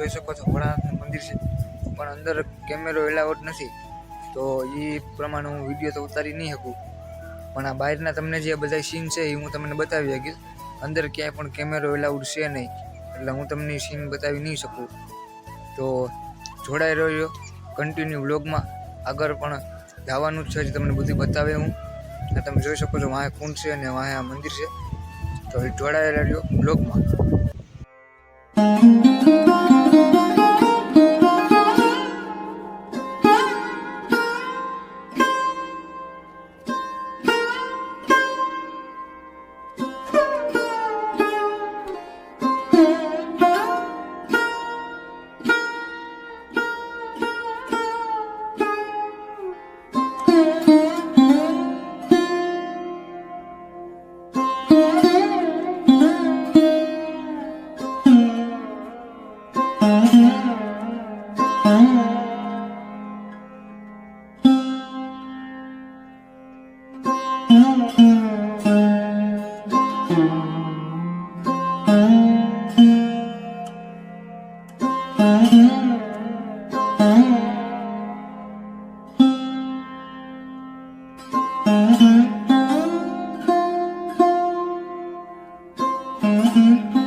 જોઈ શકો છો ભોળાનાથનું મંદિર છે, પણ અંદર કેમેરો એલાઉડ નથી, તો એ પ્રમાણે હું વિડીયો તો ઉતારી નહીં શકું. પણ આ બહારના તમને જે બધા સીન છે એ હું તમને બતાવી શકીશ. અંદર ક્યાંય પણ કેમેરો એલાઉડ છે નહીં, એટલે હું તમને સીન બતાવી નહીં શકું. તો જોડાઈ રહ્યો કન્ટિન્યુ વ્લોગમાં. આગળ પણ જવાનું જ છે, તમને બધું બતાવે હું. તમે જોઈ શકો છો વાંહે કુંડ છે અને વાંહે આ મંદિર છે. તો જોડાયેલા રહ્યો વ્લોગમાં. Mm-hmm.